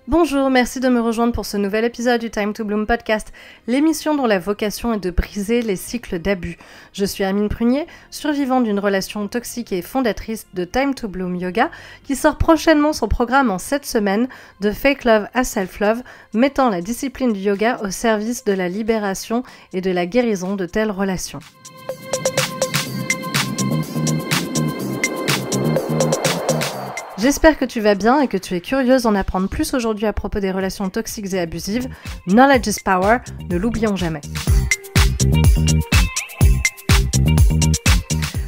Bonjour, merci de me rejoindre pour ce nouvel épisode du Time to Bloom podcast, l'émission dont la vocation est de briser les cycles d'abus. Je suis Amine Prunier, survivante d'une relation toxique et fondatrice de Time to Bloom Yoga, qui sort prochainement son programme en 7 semaines de Fake Love à Self Love, mettant la discipline du yoga au service de la libération et de la guérison de telles relations. J'espère que tu vas bien et que tu es curieuse d'en apprendre plus aujourd'hui à propos des relations toxiques et abusives. Knowledge is power, ne l'oublions jamais.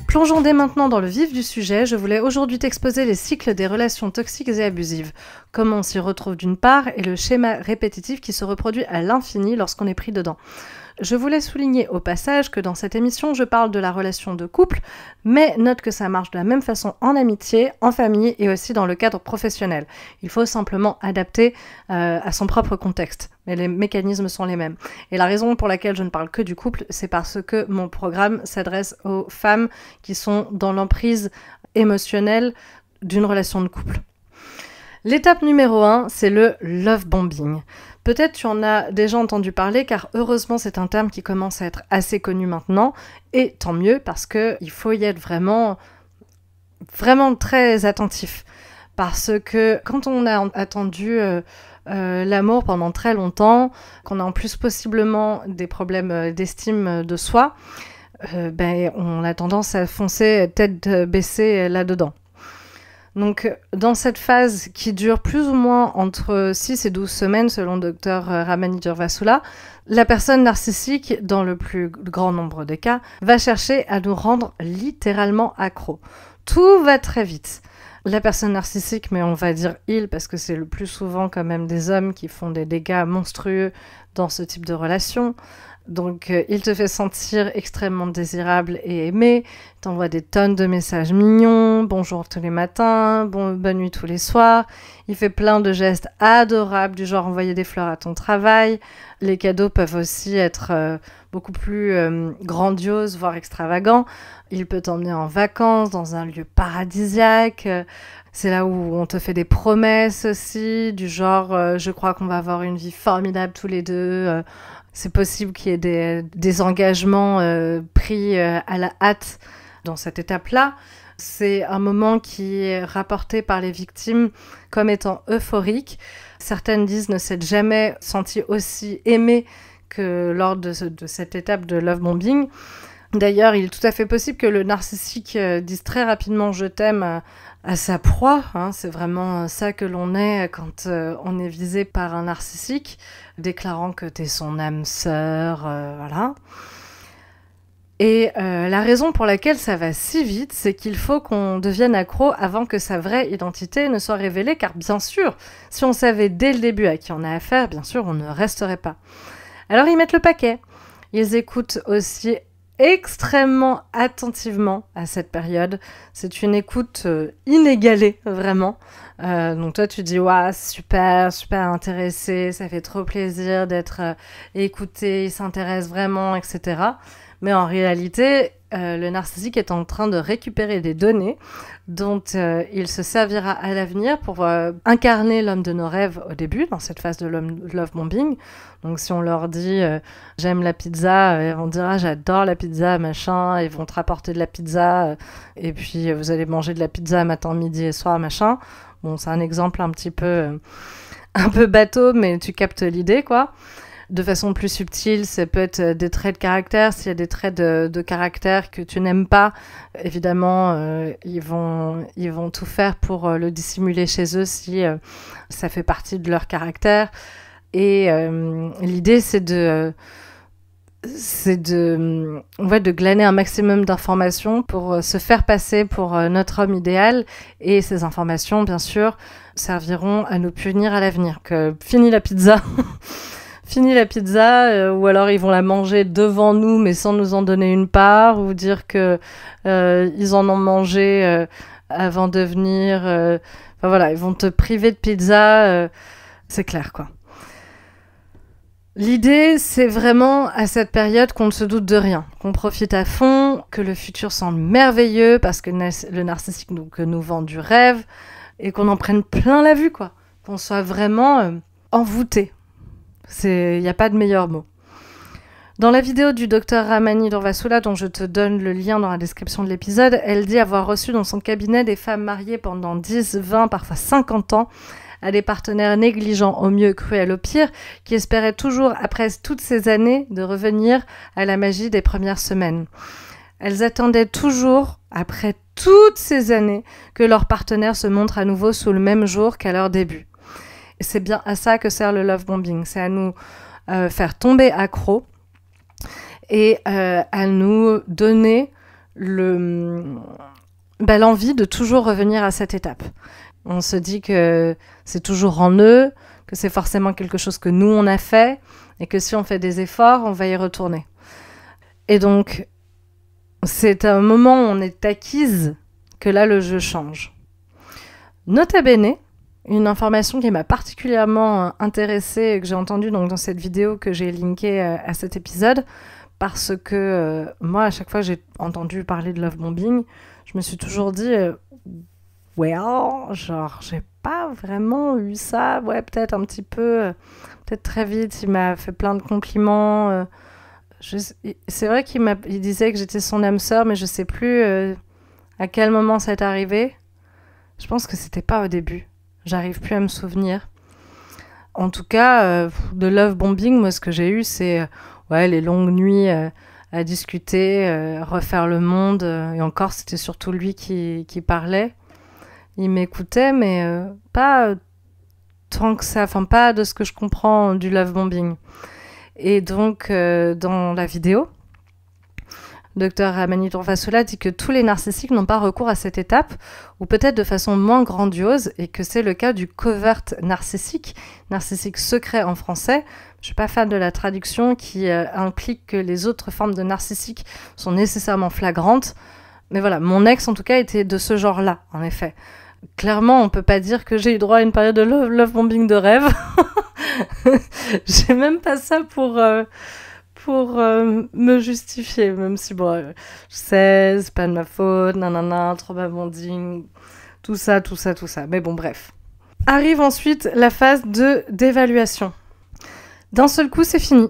Plongeons dès maintenant dans le vif du sujet, je voulais aujourd'hui t'exposer les cycles des relations toxiques et abusives. Comment on s'y retrouve d'une part et le schéma répétitif qui se reproduit à l'infini lorsqu'on est pris dedans. Je voulais souligner au passage que dans cette émission, je parle de la relation de couple, mais note que ça marche de la même façon en amitié, en famille et aussi dans le cadre professionnel. Il faut simplement adapter à son propre contexte, mais les mécanismes sont les mêmes. Et la raison pour laquelle je ne parle que du couple, c'est parce que mon programme s'adresse aux femmes qui sont dans l'emprise émotionnelle d'une relation de couple. L'étape numéro 1, c'est le love bombing. Peut-être tu en as déjà entendu parler car heureusement c'est un terme qui commence à être assez connu maintenant et tant mieux parce qu'il faut y être vraiment très attentif parce que quand on a attendu l'amour pendant très longtemps, qu'on a en plus possiblement des problèmes d'estime de soi, on a tendance à foncer tête baissée là-dedans. Donc, dans cette phase qui dure plus ou moins entre 6 et 12 semaines, selon Dr Ramani Durvasula, la personne narcissique, dans le plus grand nombre des cas, va chercher à nous rendre littéralement accros. Tout va très vite. La personne narcissique, mais on va dire il, parce que c'est le plus souvent quand même des hommes qui font des dégâts monstrueux dans ce type de relation. Donc, il te fait sentir extrêmement désirable et aimé, t'envoie des tonnes de messages mignons, bonjour tous les matins, bonne nuit tous les soirs, il fait plein de gestes adorables, du genre envoyer des fleurs à ton travail. Les cadeaux peuvent aussi être beaucoup plus grandioses, voire extravagants. Il peut t'emmener en vacances dans un lieu paradisiaque. C'est là où on te fait des promesses aussi, du genre je crois qu'on va avoir une vie formidable tous les deux. C'est possible qu'il y ait des engagements pris à la hâte dans cette étape-là. C'est un moment qui est rapporté par les victimes comme étant euphorique. Certaines disent ne s'être jamais sentie aussi aimée que lors de cette étape de love bombing. D'ailleurs, il est tout à fait possible que le narcissique dise très rapidement « je t'aime » à sa proie. C'est vraiment ça que l'on est quand on est visé par un narcissique, déclarant que t'es son âme sœur, voilà. Et la raison pour laquelle ça va si vite, c'est qu'il faut qu'on devienne accro avant que sa vraie identité ne soit révélée, car bien sûr, si on savait dès le début à qui on a affaire, bien sûr, on ne resterait pas. Alors ils mettent le paquet. Ils écoutent aussi extrêmement attentivement à cette période. C'est une écoute inégalée, vraiment. Donc toi, tu dis « Waouh, super intéressé, ça fait trop plaisir d'être écouté, il s'intéresse vraiment, etc. » Mais en réalité, le narcissique est en train de récupérer des données dont il se servira à l'avenir pour incarner l'homme de nos rêves au début, dans cette phase de love bombing. Donc si on leur dit « j'aime la pizza », ils vont dire « ah, j'adore la pizza, machin », ils vont te rapporter de la pizza, et puis vous allez manger de la pizza matin, midi et soir, machin. Bon, c'est un exemple un peu bateau, mais tu captes l'idée, quoi. De façon plus subtile, ça peut être des traits de caractère. S'il y a des traits de caractère que tu n'aimes pas, évidemment, ils vont tout faire pour le dissimuler chez eux si ça fait partie de leur caractère. Et l'idée, c'est de glaner un maximum d'informations pour se faire passer pour notre homme idéal. Et ces informations, bien sûr, serviront à nous punir à l'avenir. Fini la pizza Fini la pizza, ou alors ils vont la manger devant nous mais sans nous en donner une part, ou dire que ils en ont mangé avant de venir. Enfin voilà, ils vont te priver de pizza, c'est clair quoi. L'idée, c'est vraiment à cette période qu'on ne se doute de rien, qu'on profite à fond, que le futur semble merveilleux parce que le narcissique nous vend du rêve et qu'on en prenne plein la vue, quoi. qu'on soit vraiment envoûté. Il n'y a pas de meilleur mot. Dans la vidéo du docteur Ramani Durvasula, dont je te donne le lien dans la description de l'épisode, elle dit avoir reçu dans son cabinet des femmes mariées pendant 10, 20, parfois 50 ans, à des partenaires négligents au mieux, cruels au pire, qui espéraient toujours, après toutes ces années, de revenir à la magie des premières semaines. Elles attendaient toujours, après toutes ces années, que leur partenaire se montre à nouveau sous le même jour qu'à leur début. Et c'est bien à ça que sert le love bombing, c'est à nous faire tomber accro et à nous donner l'envie de toujours revenir à cette étape. On se dit que c'est toujours en eux, que c'est forcément quelque chose que nous on a fait, et que si on fait des efforts, on va y retourner. Et donc, c'est un moment où on est acquise que là le jeu change. Nota bene, une information qui m'a particulièrement intéressée et que j'ai entendue donc, dans cette vidéo que j'ai linkée à cet épisode, parce que moi, à chaque fois que j'ai entendu parler de love bombing, je me suis toujours dit genre, j'ai pas vraiment eu ça, ouais, peut-être un petit peu, peut-être très vite, il m'a fait plein de compliments. C'est vrai il disait que j'étais son âme sœur, mais je sais plus à quel moment ça est arrivé. Je pense que c'était pas au début. J'arrive plus à me souvenir. En tout cas, de love bombing, moi, ce que j'ai eu, c'est les longues nuits à discuter, refaire le monde. Et encore, c'était surtout lui qui parlait. Il m'écoutait, mais pas tant que ça. Enfin, pas de ce que je comprends du love bombing. Et donc, dans la vidéo, Dr Ramani Durvasula dit que tous les narcissiques n'ont pas recours à cette étape, ou peut-être de façon moins grandiose, et que c'est le cas du covert narcissique secret en français. Je suis pas fan de la traduction qui implique que les autres formes de narcissique sont nécessairement flagrantes. Mais voilà, mon ex en tout cas était de ce genre-là, en effet. Clairement, on peut pas dire que j'ai eu droit à une période de love bombing de rêve. J'ai même pas ça pour me justifier, même si je sais, c'est pas de ma faute, nanana, trauma bonding, tout ça. Mais bon, bref. Arrive ensuite la phase d'évaluation. D'un seul coup, c'est fini.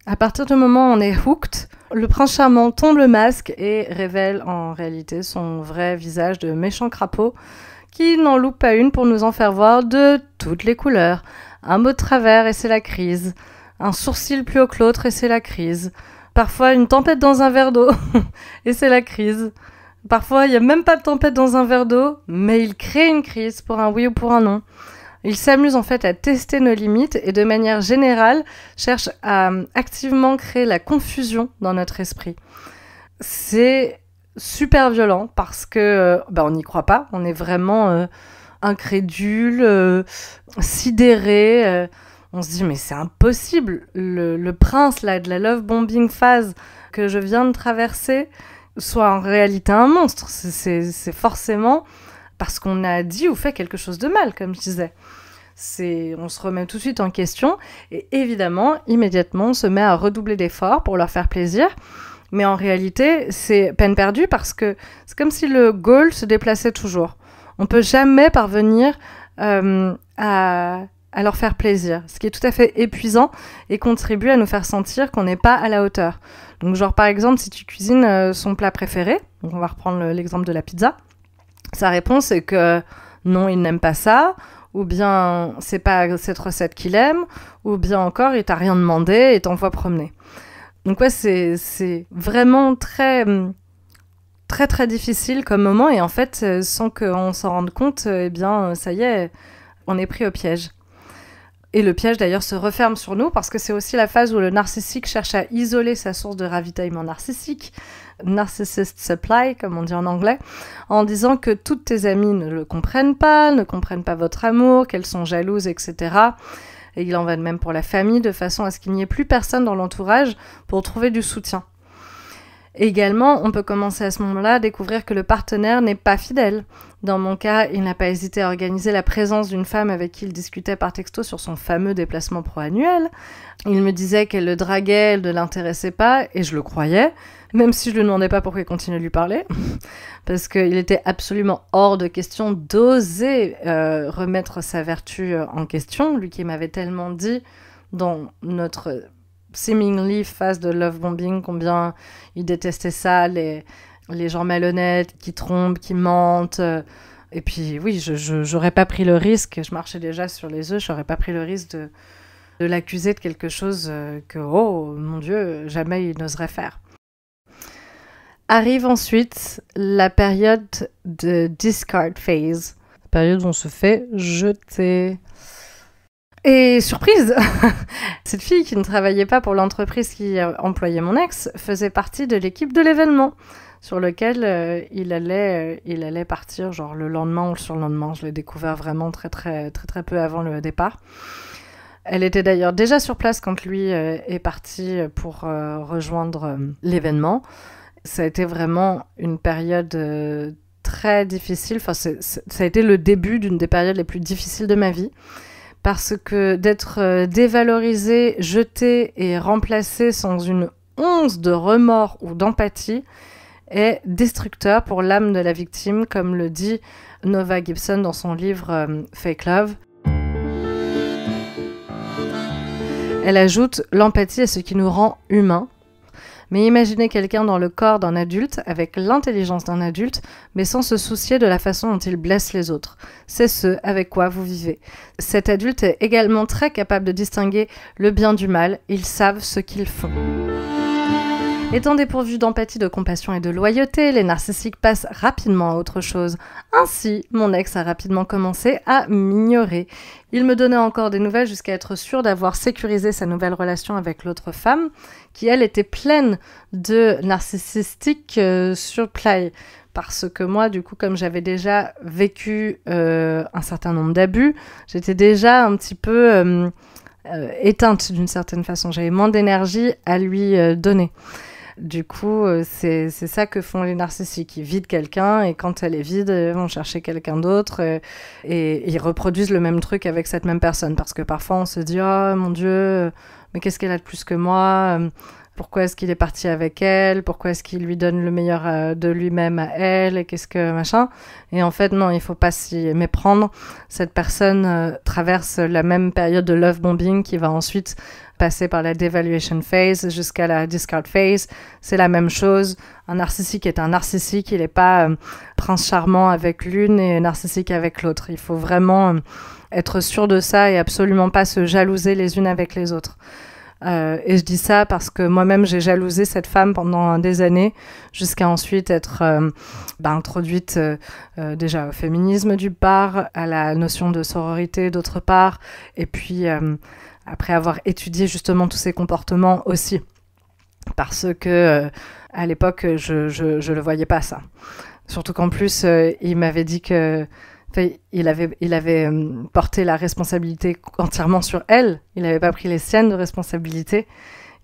À partir du moment où on est hooked, le prince charmant tombe le masque et révèle en réalité son vrai visage de méchant crapaud qui n'en loupe pas une pour nous en faire voir de toutes les couleurs. Un mot de travers et c'est la crise. Un sourcil plus haut que l'autre et c'est la crise. Parfois une tempête dans un verre d'eau et c'est la crise. Parfois il n'y a même pas de tempête dans un verre d'eau, mais il crée une crise pour un oui ou pour un non. Il s'amuse en fait à tester nos limites et de manière générale cherche à activement créer la confusion dans notre esprit. C'est super violent parce que on n'y croit pas, on est vraiment incrédule, sidéré. On se dit mais c'est impossible, le prince là de la love bombing phase que je viens de traverser soit en réalité un monstre. C'est forcément parce qu'on a dit ou fait quelque chose de mal, comme je disais. On se remet tout de suite en question et évidemment, immédiatement, on se met à redoubler d'efforts pour leur faire plaisir. Mais en réalité, c'est peine perdue parce que c'est comme si le goal se déplaçait toujours. On ne peut jamais parvenir à leur faire plaisir, ce qui est tout à fait épuisant et contribue à nous faire sentir qu'on n'est pas à la hauteur. Donc genre par exemple, si tu cuisines son plat préféré, donc on va reprendre l'exemple de la pizza, sa réponse est que non, il n'aime pas ça, ou bien c'est pas cette recette qu'il aime, ou bien encore il t'a rien demandé et t'envoie promener. Donc ouais, c'est vraiment très difficile comme moment et en fait, sans qu'on s'en rende compte, ça y est, on est pris au piège. Et le piège d'ailleurs se referme sur nous parce que c'est aussi la phase où le narcissique cherche à isoler sa source de ravitaillement narcissique, narcissist supply comme on dit en anglais, en disant que toutes tes amies ne comprennent pas votre amour, qu'elles sont jalouses, etc. Et il en va de même pour la famille, de façon à ce qu'il n'y ait plus personne dans l'entourage pour trouver du soutien. Également, on peut commencer à ce moment-là à découvrir que le partenaire n'est pas fidèle. Dans mon cas, il n'a pas hésité à organiser la présence d'une femme avec qui il discutait par texto sur son fameux déplacement pro-annuel. Il me disait qu'elle le draguait, elle ne l'intéressait pas, et je le croyais, même si je lui demandais pas pourquoi il continuait de lui parler, parce qu'il était absolument hors de question d'oser remettre sa vertu en question, lui qui m'avait tellement dit dans notre seemingly phase de love bombing combien il détestait ça, les gens malhonnêtes qui trompent, qui mentent. Et puis oui, j'aurais pas pris le risque, je marchais déjà sur les œufs, j'aurais pas pris le risque de l'accuser de quelque chose que, oh mon Dieu, jamais il n'oserait faire. Arrive ensuite la période de discard phase, la période où on se fait jeter. Et surprise, cette fille qui ne travaillait pas pour l'entreprise qui employait mon ex faisait partie de l'équipe de l'événement sur lequel il allait partir genre le lendemain ou le surlendemain. Je l'ai découvert vraiment très peu avant le départ. Elle était d'ailleurs déjà sur place quand lui est parti pour rejoindre l'événement. Ça a été vraiment une période très difficile. Enfin, ça a été le début d'une des périodes les plus difficiles de ma vie. Parce que d'être dévalorisé, jeté et remplacé sans une once de remords ou d'empathie est destructeur pour l'âme de la victime, comme le dit Nova Gibson dans son livre Fake Love. Elle ajoute « L'empathie est ce qui nous rend humains. Mais imaginez quelqu'un dans le corps d'un adulte, avec l'intelligence d'un adulte, mais sans se soucier de la façon dont il blesse les autres. C'est ce avec quoi vous vivez. Cet adulte est également très capable de distinguer le bien du mal. Ils savent ce qu'ils font. » Étant dépourvus d'empathie, de compassion et de loyauté, les narcissiques passent rapidement à autre chose. Ainsi, mon ex a rapidement commencé à m'ignorer. Il me donnait encore des nouvelles jusqu'à être sûr d'avoir sécurisé sa nouvelle relation avec l'autre femme, qui elle était pleine de narcissistiques surplay. Parce que moi, du coup, comme j'avais déjà vécu un certain nombre d'abus, j'étais déjà un petit peu éteinte d'une certaine façon. J'avais moins d'énergie à lui donner. Du coup, c'est ça que font les narcissiques. Ils vident quelqu'un et quand elle est vide, ils vont chercher quelqu'un d'autre et ils reproduisent le même truc avec cette même personne. Parce que parfois, on se dit « Oh mon Dieu, mais qu'est-ce qu'elle a de plus que moi ? Pourquoi est-ce qu'il est parti avec elle ? Pourquoi est-ce qu'il lui donne le meilleur de lui-même à elle ? Et qu'est-ce que machin ?» Et en fait, non, il faut pas s'y méprendre. Cette personne traverse la même période de love bombing qui va ensuite passer par la devaluation phase jusqu'à la discard phase. C'est la même chose. Un narcissique est un narcissique. Il n'est pas prince charmant avec l'une et narcissique avec l'autre. Il faut vraiment être sûr de ça et absolument pas se jalouser les unes avec les autres. Et je dis ça parce que moi-même j'ai jalousé cette femme pendant des années jusqu'à ensuite être introduite déjà au féminisme d'une part, à la notion de sororité d'autre part, et puis après avoir étudié justement tous ces comportements aussi, parce que à l'époque je le voyais pas ça, surtout qu'en plus il m'avait dit que il avait porté la responsabilité entièrement sur elle. Il n'avait pas pris les siennes de responsabilité.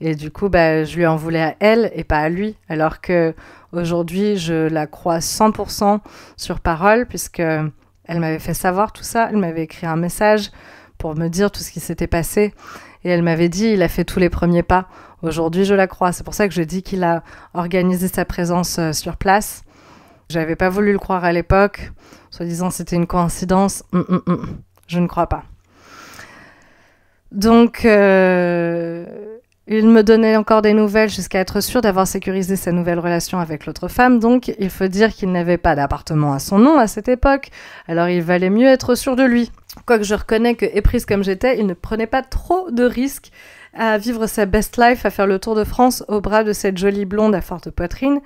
Et du coup, je lui en voulais à elle et pas à lui. Alors qu'aujourd'hui, je la crois 100% sur parole, puisqu'elle m'avait fait savoir tout ça. Elle m'avait écrit un message pour me dire tout ce qui s'était passé. Et elle m'avait dit, il a fait tous les premiers pas. Aujourd'hui, je la crois. C'est pour ça que je dis qu'il a organisé sa présence sur place. J'avais pas voulu le croire à l'époque, soi-disant c'était une coïncidence. Je ne crois pas. Donc, il me donnait encore des nouvelles jusqu'à être sûr d'avoir sécurisé sa nouvelle relation avec l'autre femme. Donc, il faut dire qu'il n'avait pas d'appartement à son nom à cette époque. Alors, il valait mieux être sûr de lui. Quoique je reconnais que, éprise comme j'étais, il ne prenait pas trop de risques à vivre sa best life, à faire le tour de France au bras de cette jolie blonde à forte poitrine.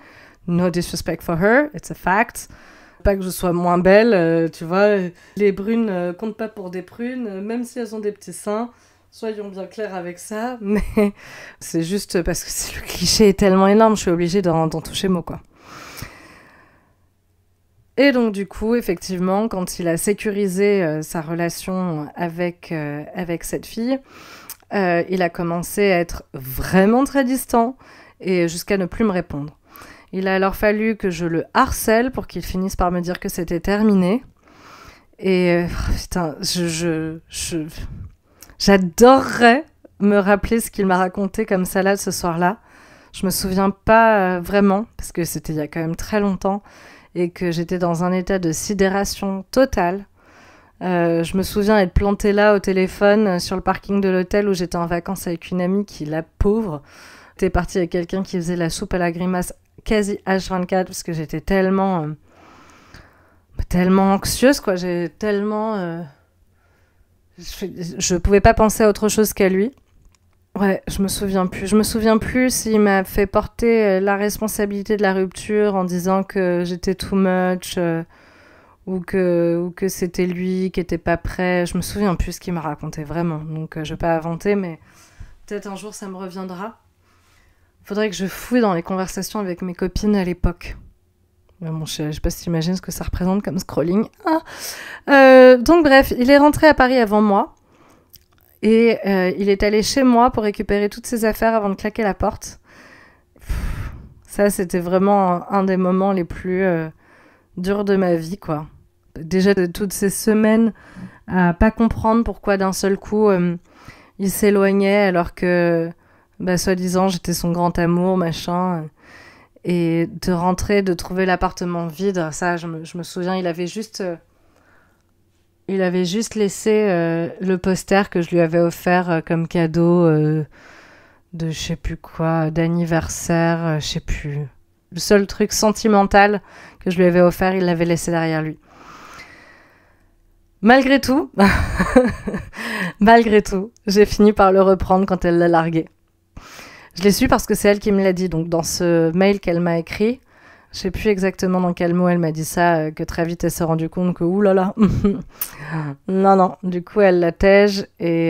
No disrespect for her, it's a fact. Pas que je sois moins belle, tu vois. Les brunes comptent pas pour des prunes, même si elles ont des petits seins. Soyons bien clairs avec ça, mais c'est juste parce que le cliché est tellement énorme, je suis obligée d'en toucher mot, quoi. Et donc du coup, effectivement, quand il a sécurisé sa relation avec cette fille, il a commencé à être vraiment très distant et jusqu'à ne plus me répondre. Il a alors fallu que je le harcèle pour qu'il finisse par me dire que c'était terminé. Et putain, j'adorerais me rappeler ce qu'il m'a raconté comme salade ce soir-là. Je me souviens pas vraiment, parce que c'était il y a quand même très longtemps, et que j'étais dans un état de sidération totale. Je me souviens être plantée là au téléphone sur le parking de l'hôtel où j'étais en vacances avec une amie qui, la pauvre, était partie avec quelqu'un qui faisait la soupe à la grimace quasi H24 parce que j'étais tellement anxieuse, quoi. J'ai tellement... je pouvais pas penser à autre chose qu'à lui. Ouais, je me souviens plus. Je me souviens plus s'il m'a fait porter la responsabilité de la rupture en disant que j'étais too much ou que c'était lui qui était pas prêt. Je me souviens plus ce qu'il m'a raconté vraiment. Donc je vais pas inventer, mais peut-être un jour ça me reviendra. Faudrait que je fouille dans les conversations avec mes copines à l'époque. Mais bon, je sais pas si t'imagines ce que ça représente comme scrolling. Donc bref, il est rentré à Paris avant moi. Et il est allé chez moi pour récupérer toutes ses affaires avant de claquer la porte. Ça, c'était vraiment un des moments les plus durs de ma vie, quoi. Déjà, de toutes ces semaines à pas comprendre pourquoi d'un seul coup, il s'éloignait alors que, soi-disant, j'étais son grand amour, machin. Et de rentrer, de trouver l'appartement vide, ça, je me souviens, il avait juste laissé le poster que je lui avais offert comme cadeau de je sais plus quoi, d'anniversaire, je sais plus. Le seul truc sentimental que je lui avais offert, il l'avait laissé derrière lui. Malgré tout, j'ai fini par le reprendre quand elle l'a largué. Je l'ai su parce que c'est elle qui me l'a dit. Donc dans ce mail qu'elle m'a écrit, je sais plus exactement dans quel mot elle m'a dit ça, que très vite elle s'est rendue compte que oulala, non, du coup elle la tège et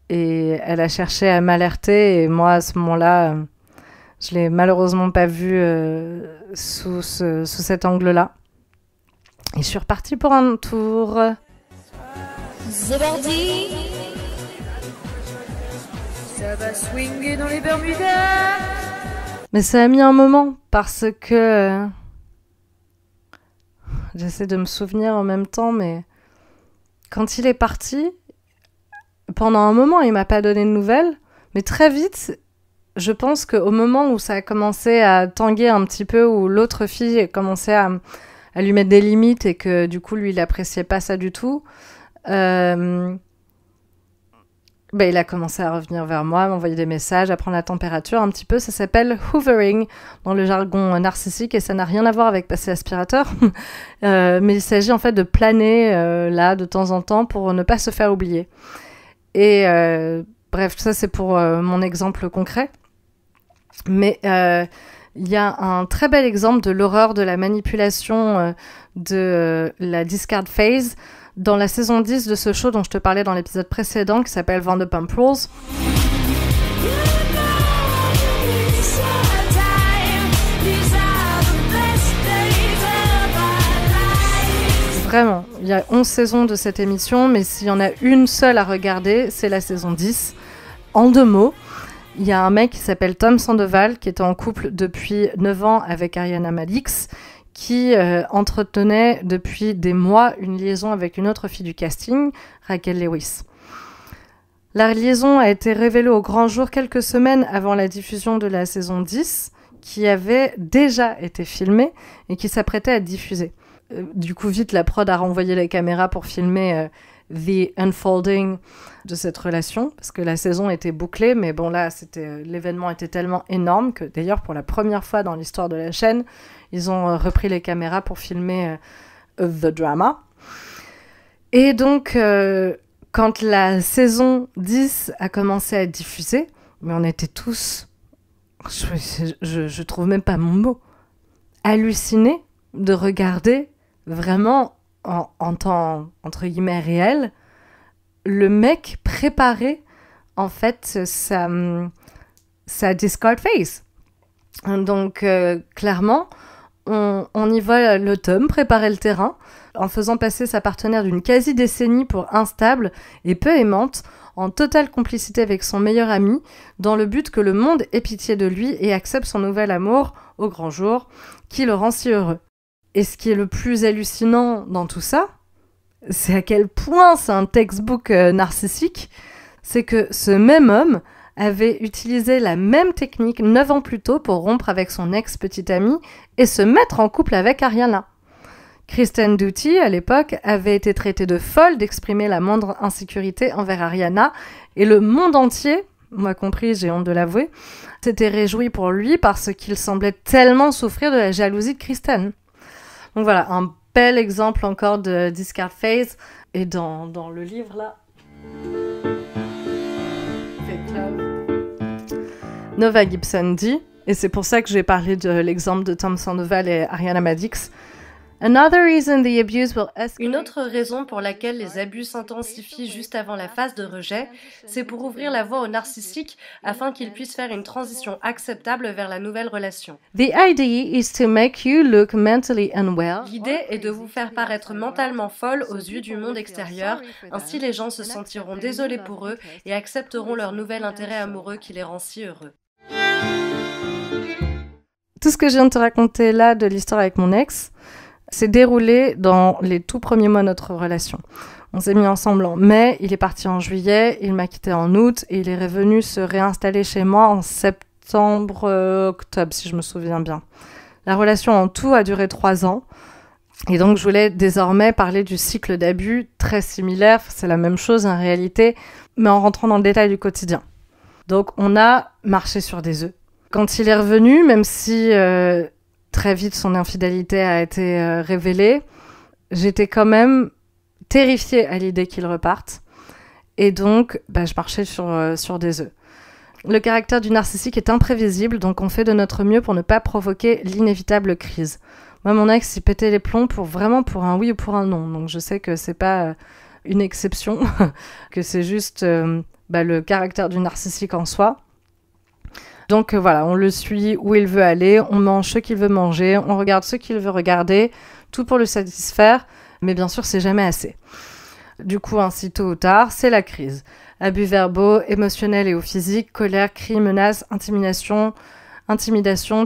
elle a cherché à m'alerter et moi à ce moment-là, je l'ai malheureusement pas vu sous cet angle-là. Et je suis repartie pour un tour. C'est parti. Ça va swinguer dans les Bermudas. Mais ça a mis un moment parce que j'essaie de me souvenir en même temps, mais quand il est parti, pendant un moment, il m'a pas donné de nouvelles, mais très vite, je pense qu'au moment où ça a commencé à tanguer un petit peu, où l'autre fille a commencé à lui mettre des limites et que du coup, lui, il appréciait pas ça du tout, il a commencé à revenir vers moi, à m'envoyer des messages, à prendre la température un petit peu. Ça s'appelle hoovering dans le jargon narcissique et ça n'a rien à voir avec passer aspirateur. Mais il s'agit en fait de planer là de temps en temps pour ne pas se faire oublier. Et bref, ça c'est pour mon exemple concret. Mais il y a un très bel exemple de l'horreur de la manipulation de la discard phase dans la saison 10 de ce show dont je te parlais dans l'épisode précédent qui s'appelle Vanderpump Rules. Vraiment, il y a 11 saisons de cette émission, mais s'il y en a une seule à regarder, c'est la saison 10. En 2 mots, il y a un mec qui s'appelle Tom Sandoval qui était en couple depuis 9 ans avec Ariana Madix, qui entretenait depuis des mois une liaison avec une autre fille du casting, Raquel Lewis. La liaison a été révélée au grand jour quelques semaines avant la diffusion de la saison 10, qui avait déjà été filmée et qui s'apprêtait à être diffusée. Du coup, vite, la prod a renvoyé les caméras pour filmer the unfolding de cette relation, parce que la saison était bouclée, mais bon là, l'événement était tellement énorme que d'ailleurs, pour la première fois dans l'histoire de la chaîne, ils ont repris les caméras pour filmer the drama. Et donc, quand la saison 10 a commencé à être diffusée, mais on était tous, je trouve même pas mon mot, hallucinés de regarder vraiment en temps, entre guillemets, réel, le mec préparer, en fait, sa discard phase. Donc, clairement, on y voit l'automne préparer le terrain, en faisant passer sa partenaire d'une quasi-décennie pour instable et peu aimante, en totale complicité avec son meilleur ami, dans le but que le monde ait pitié de lui et accepte son nouvel amour au grand jour, qui le rend si heureux. Et ce qui est le plus hallucinant dans tout ça, c'est à quel point c'est un textbook narcissique, c'est que ce même homme avait utilisé la même technique 9 ans plus tôt pour rompre avec son ex-petite amie et se mettre en couple avec Ariana. Kristen Doute, à l'époque, avait été traitée de folle d'exprimer la moindre insécurité envers Ariana, et le monde entier, moi compris, j'ai honte de l'avouer, s'était réjoui pour lui parce qu'il semblait tellement souffrir de la jalousie de Kristen. Donc voilà, un bel exemple encore de Discard Phase, et dans le livre là... Nova Gibson dit, et c'est pour ça que j'ai parlé de l'exemple de Tom Sandoval et Ariana Madix, une autre raison pour laquelle les abus s'intensifient juste avant la phase de rejet, c'est pour ouvrir la voie au narcissique afin qu'il puisse faire une transition acceptable vers la nouvelle relation. L'idée est de vous faire paraître mentalement folle aux yeux du monde extérieur, ainsi les gens se sentiront désolés pour eux et accepteront leur nouvel intérêt amoureux qui les rend si heureux. Tout ce que je viens de te raconter là de l'histoire avec mon ex, s'est déroulé dans les tout premiers mois de notre relation. On s'est mis ensemble en mai, il est parti en juillet, il m'a quitté en août et il est revenu se réinstaller chez moi en septembre, octobre, si je me souviens bien. La relation en tout a duré 3 ans. Et donc, je voulais désormais parler du cycle d'abus très similaire. C'est la même chose en réalité, mais en rentrant dans le détail du quotidien. Donc, on a marché sur des œufs. Quand il est revenu, même si... très vite, son infidélité a été révélée. J'étais quand même terrifiée à l'idée qu'il reparte. Et donc, je marchais sur des œufs. Le caractère du narcissique est imprévisible, donc on fait de notre mieux pour ne pas provoquer l'inévitable crise. Moi, mon ex, il pétait les plombs pour un oui ou pour un non. Donc, je sais que c'est pas une exception, que c'est juste le caractère du narcissique en soi. Donc voilà, on le suit où il veut aller, on mange ce qu'il veut manger, on regarde ce qu'il veut regarder, tout pour le satisfaire, mais bien sûr, c'est jamais assez. Du coup, ainsi tôt ou tard, c'est la crise. Abus verbaux, émotionnels et ou physiques, colère, cris, menaces, intimidation,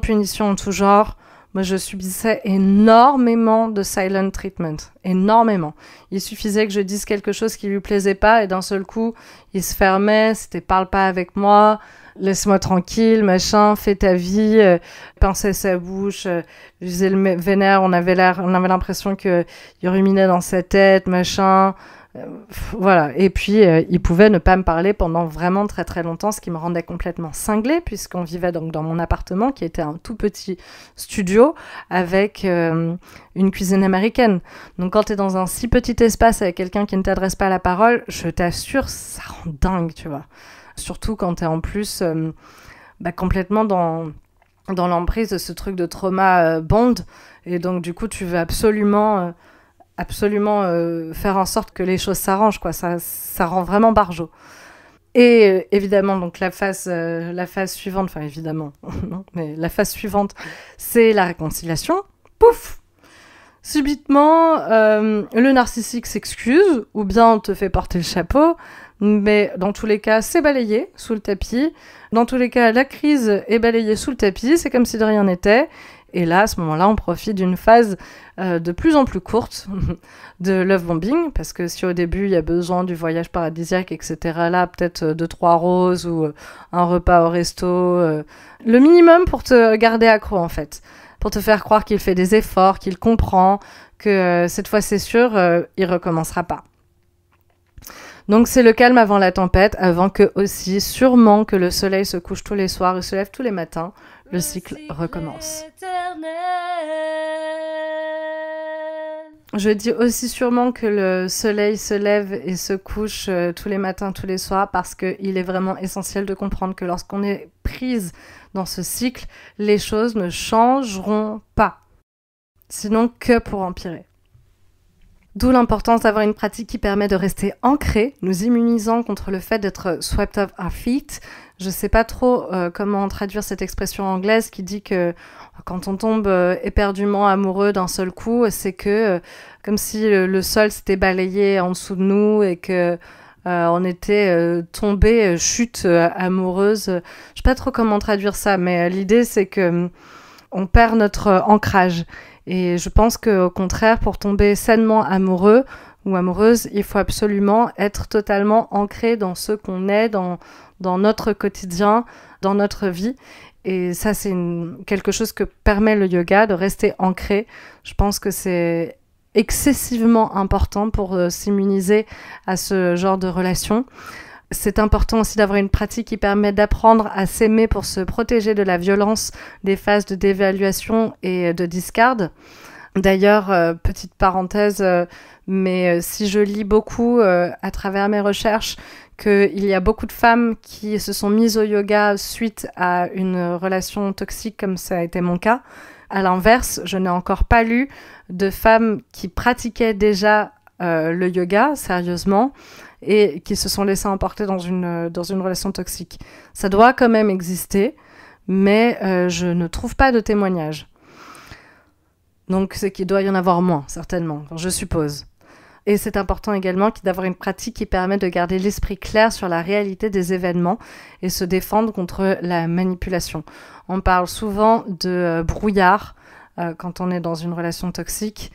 punition en tout genre. Moi, je subissais énormément de silent treatment. Énormément. Il suffisait que je dise quelque chose qui lui plaisait pas et d'un seul coup, il se fermait, c'était parle pas avec moi, laisse-moi tranquille, machin, fais ta vie, pinçait sa bouche, je faisais le vénère, on avait l'impression qu'il ruminait dans sa tête, machin. Voilà, et puis il pouvait ne pas me parler pendant vraiment très très longtemps, ce qui me rendait complètement cinglée, puisqu'on vivait donc dans mon appartement qui était un tout petit studio avec une cuisine américaine. Donc quand t'es dans un si petit espace avec quelqu'un qui ne t'adresse pas la parole, je t'assure, ça rend dingue, tu vois. Surtout quand t'es en plus complètement dans l'emprise de ce truc de trauma bond, et donc du coup tu veux absolument faire en sorte que les choses s'arrangent, quoi. Ça rend vraiment barjot. Et évidemment, donc la phase suivante, enfin évidemment, non, mais la phase suivante, c'est la réconciliation. Pouf! Subitement, le narcissique s'excuse, ou bien on te fait porter le chapeau, mais dans tous les cas, c'est balayé sous le tapis. Dans tous les cas, la crise est balayée sous le tapis, c'est comme si de rien n'était. Et là, à ce moment-là, on profite d'une phase de plus en plus courte de love bombing, parce que si au début, il y a besoin du voyage paradisiaque, etc., là, peut-être 2-3 roses ou un repas au resto, le minimum pour te garder accro, en fait, pour te faire croire qu'il fait des efforts, qu'il comprend, que cette fois, c'est sûr, il recommencera pas. Donc c'est le calme avant la tempête, avant que aussi, sûrement, que le soleil se couche tous les soirs et se lève tous les matins, le cycle recommence. Je dis aussi sûrement que le soleil se lève et se couche tous les matins, tous les soirs, parce qu'il est vraiment essentiel de comprendre que lorsqu'on est prise dans ce cycle, les choses ne changeront pas. Sinon, que pour empirer. D'où l'importance d'avoir une pratique qui permet de rester ancré, nous immunisant contre le fait d'être swept off our feet. Je ne sais pas trop comment traduire cette expression anglaise qui dit que quand on tombe éperdument amoureux d'un seul coup, c'est que comme si le sol s'était balayé en dessous de nous et que on était tombé, chute amoureuse. Je ne sais pas trop comment traduire ça, mais l'idée c'est que on perd notre ancrage. Et je pense qu'au contraire, pour tomber sainement amoureux ou amoureuse, il faut absolument être totalement ancré dans ce qu'on est, dans notre quotidien, dans notre vie. Et ça, c'est quelque chose que permet le yoga, de rester ancré. Je pense que c'est excessivement important pour s'immuniser à ce genre de relation. C'est important aussi d'avoir une pratique qui permet d'apprendre à s'aimer pour se protéger de la violence des phases de dévaluation et de discard. D'ailleurs, petite parenthèse, mais si je lis beaucoup à travers mes recherches qu'il y a beaucoup de femmes qui se sont mises au yoga suite à une relation toxique comme ça a été mon cas. À l'inverse, je n'ai encore pas lu de femmes qui pratiquaient déjà le yoga sérieusement et qui se sont laissées emporter dans une relation toxique. Ça doit quand même exister, mais je ne trouve pas de témoignages. Donc c'est qu'il doit y en avoir moins, certainement, je suppose. Et c'est important également d'avoir une pratique qui permet de garder l'esprit clair sur la réalité des événements et se défendre contre la manipulation. On parle souvent de brouillard quand on est dans une relation toxique.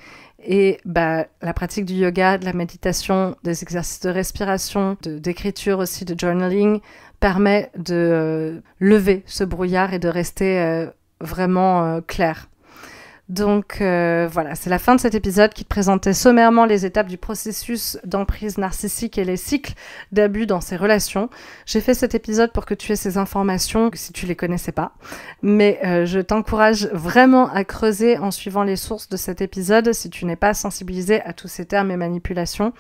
Et la pratique du yoga, de la méditation, des exercices de respiration, d'écriture aussi, de journaling, permet de lever ce brouillard et de rester vraiment clair. Donc voilà, c'est la fin de cet épisode qui te présentait sommairement les étapes du processus d'emprise narcissique et les cycles d'abus dans ces relations. J'ai fait cet épisode pour que tu aies ces informations si tu les connaissais pas. Mais je t'encourage vraiment à creuser en suivant les sources de cet épisode si tu n'es pas sensibilisé à tous ces termes et manipulations.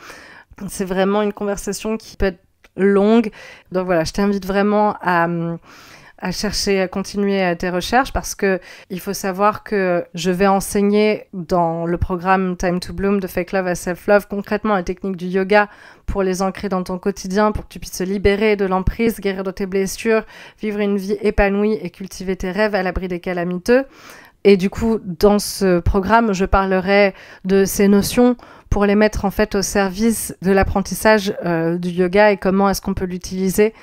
C'est vraiment une conversation qui peut être longue. Donc voilà, je t'invite vraiment à chercher, à continuer tes recherches parce que il faut savoir que je vais enseigner dans le programme Time to Bloom de Fake Love à Self Love concrètement les techniques du yoga pour les ancrer dans ton quotidien, pour que tu puisses te libérer de l'emprise, guérir de tes blessures, vivre une vie épanouie et cultiver tes rêves à l'abri des calamiteux. Et du coup, dans ce programme, je parlerai de ces notions pour les mettre en fait au service de l'apprentissage du yoga et comment est-ce qu'on peut l'utiliser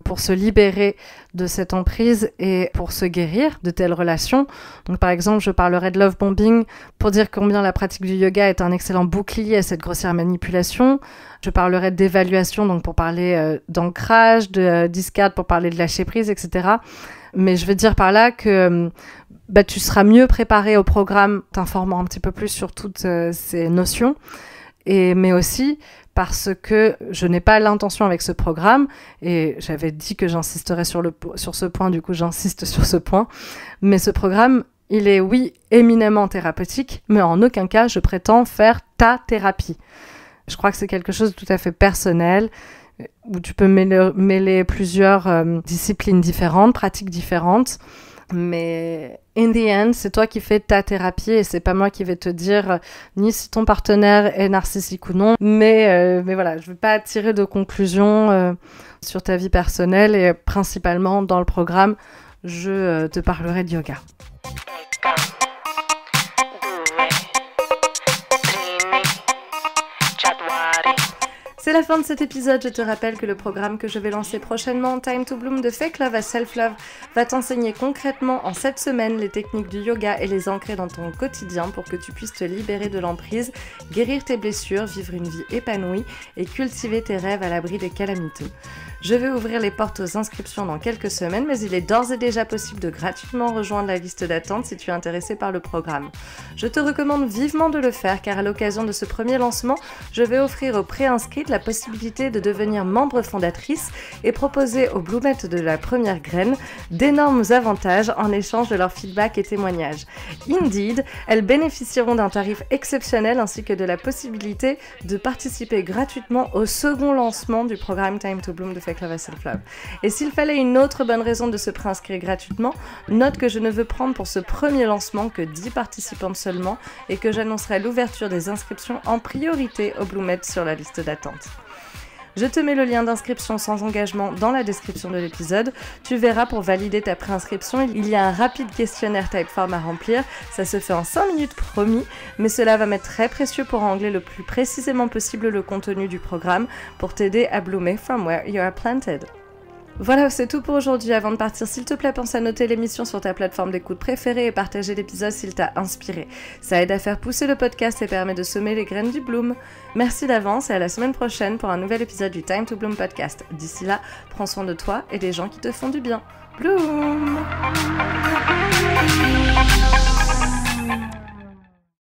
pour se libérer de cette emprise et pour se guérir de telles relations. Donc par exemple, je parlerai de love bombing pour dire combien la pratique du yoga est un excellent bouclier à cette grossière manipulation. Je parlerai d'évaluation, donc pour parler d'ancrage, de discard, pour parler de lâcher prise, etc. Mais je veux dire par là que tu seras mieux préparé au programme, t'informant un petit peu plus sur toutes ces notions, mais aussi parce que je n'ai pas l'intention avec ce programme, et j'avais dit que j'insisterais sur ce point, du coup j'insiste sur ce point, mais ce programme, il est oui éminemment thérapeutique, mais en aucun cas je prétends faire ta thérapie. Je crois que c'est quelque chose de tout à fait personnel, où tu peux mêler plusieurs disciplines différentes, pratiques différentes, mais in the end, c'est toi qui fais ta thérapie et c'est pas moi qui vais te dire ni si ton partenaire est narcissique ou non. Mais voilà, je veux pas tirer de conclusion sur ta vie personnelle et principalement dans le programme, je te parlerai de yoga. C'est la fin de cet épisode. Je te rappelle que le programme que je vais lancer prochainement, Time to Bloom de Fake Love à Self Love, va t'enseigner concrètement en 7 semaines les techniques du yoga et les ancrer dans ton quotidien pour que tu puisses te libérer de l'emprise, guérir tes blessures, vivre une vie épanouie et cultiver tes rêves à l'abri des calamiteux. Je vais ouvrir les portes aux inscriptions dans quelques semaines, mais il est d'ores et déjà possible de gratuitement rejoindre la liste d'attente si tu es intéressé par le programme. Je te recommande vivement de le faire car à l'occasion de ce premier lancement, je vais offrir aux préinscrits de la possibilité de devenir membre fondatrice et proposer aux Bloomettes de la première graine d'énormes avantages en échange de leur feedback et témoignages. Indeed, elles bénéficieront d'un tarif exceptionnel ainsi que de la possibilité de participer gratuitement au second lancement du programme Time to Bloom de Fake Love Self Love. Et s'il fallait une autre bonne raison de se préinscrire gratuitement, note que je ne veux prendre pour ce premier lancement que 10 participantes seulement et que j'annoncerai l'ouverture des inscriptions en priorité aux Bloomettes sur la liste d'attente. Je te mets le lien d'inscription sans engagement dans la description de l'épisode. Tu verras, pour valider ta préinscription, il y a un rapide questionnaire Typeform à remplir. Ça se fait en 5 minutes promis, mais cela va m'être très précieux pour régler le plus précisément possible le contenu du programme pour t'aider à bloomer from where you are planted. Voilà, c'est tout pour aujourd'hui. Avant de partir, s'il te plaît, pense à noter l'émission sur ta plateforme d'écoute préférée et partager l'épisode s'il t'a inspiré. Ça aide à faire pousser le podcast et permet de semer les graines du bloom. Merci d'avance et à la semaine prochaine pour un nouvel épisode du Time to Bloom podcast. D'ici là, prends soin de toi et des gens qui te font du bien. Bloom!